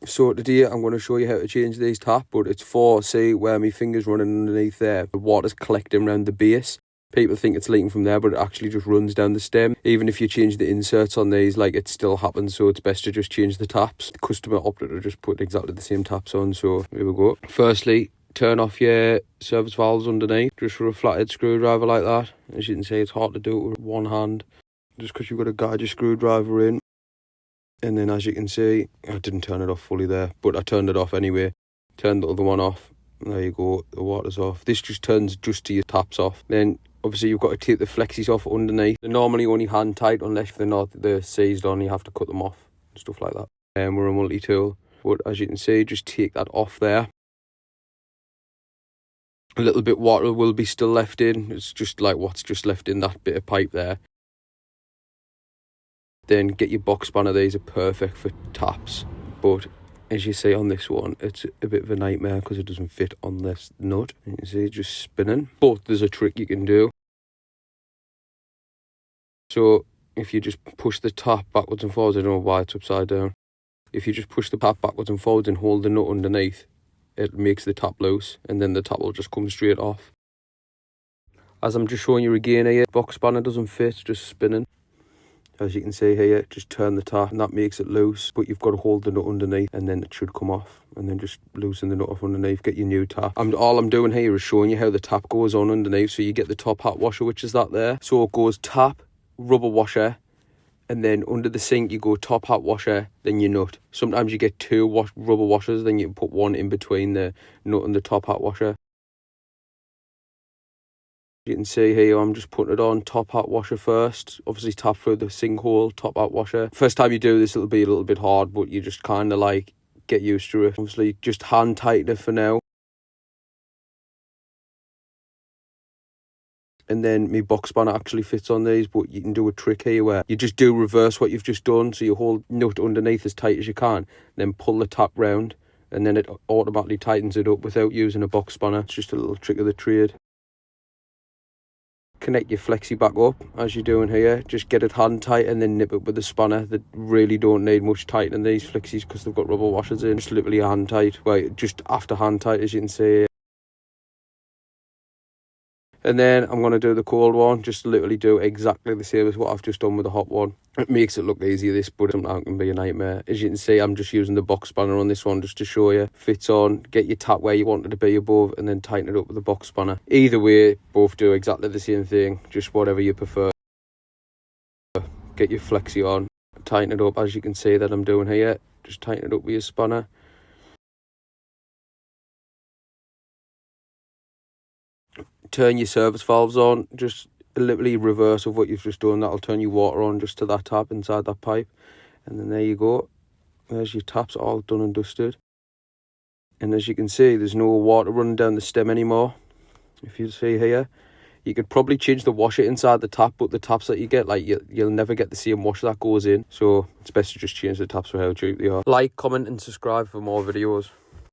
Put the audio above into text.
So today I'm going to show you how to change these taps, but it's for, see where my finger's running underneath there, the water's collecting around the base. People think it's leaking from there, but it actually just runs down the stem. Even if you change the inserts on these, like, it still happens, so it's best to just change the taps. The customer opted to just put exactly the same taps on, so here we go. Firstly, turn off your service valves underneath, just with a flathead screwdriver like that. As you can see, it's hard to do it with one hand, just because you've got to guide your screwdriver in. And then as you can see, I didn't turn it off fully there, but I turned it off anyway. Turned the other one off. There you go, the water's off. This just turns just to your taps off. Then obviously you've got to take the flexies off underneath. They're normally only hand tight unless they're not, they're seized on, you have to cut them off and stuff like that. We're a multi-tool, but as you can see, just take that off there. A little bit water will be still left in. It's just like what's just left in that bit of pipe there. Then get your box spanner. These are perfect for taps, but as you see on this one, it's a bit of a nightmare because it doesn't fit on this nut. You can see it's just spinning, but there's a trick you can do. So if you just push the tap backwards and forwards, I don't know why it's upside down. If you just push the tap backwards and forwards and hold the nut underneath, it makes the tap loose, and then the tap will just come straight off. As I'm just showing you again here, box spanner doesn't fit, just spinning. As you can see here, just turn the tap and that makes it loose, but you've got to hold the nut underneath and then it should come off, and then just loosen the nut off underneath, get your new tap. All I'm doing here is showing you how the tap goes on underneath. So you get the top hat washer, which is that there. So it goes tap, rubber washer, and then under the sink you go top hat washer, then your nut. Sometimes you get two rubber washers, then you put one in between the nut and the top hat washer. You can see here, I'm just putting it on top hat washer first. Obviously tap through the sinkhole, top hat washer. First time you do this, it'll be a little bit hard, but you just kind of like get used to it. Obviously just hand tighten it for now. And then my box spanner actually fits on these, but you can do a trick here where you just do reverse what you've just done. So you hold nut underneath as tight as you can, then pull the tap round, and then it automatically tightens it up without using a box spanner. It's just a little trick of the trade. Connect your flexi back up as you're doing here. Just get it hand tight and then nip it with the spanner. They really don't need much tightening, these flexies, because they've got rubber washers in. Just literally hand tight, well, just after hand tight, as you can see. And then I'm going to do the cold one, just literally do exactly the same as what I've just done with the hot one. It makes it look easier, this, but sometimes it can be a nightmare. As you can see, I'm just using the box spanner on this one just to show you. Fits on, get your tap where you want it to be above, and then tighten it up with the box spanner. Either way, both do exactly the same thing, just whatever you prefer. Get your flexi on, tighten it up as you can see that I'm doing here. Just tighten it up with your spanner. Turn your service valves on, just literally reverse of what you've just done. That'll turn your water on just to that tap inside that pipe, and then there you go. There's your taps all done and dusted. And as you can see, there's no water running down the stem anymore. If you see here, you could probably change the washer inside the tap, but the taps that you get, like, you'll never get the same washer that goes in, so it's best to just change the taps for how cheap they are. Like, comment and subscribe for more videos.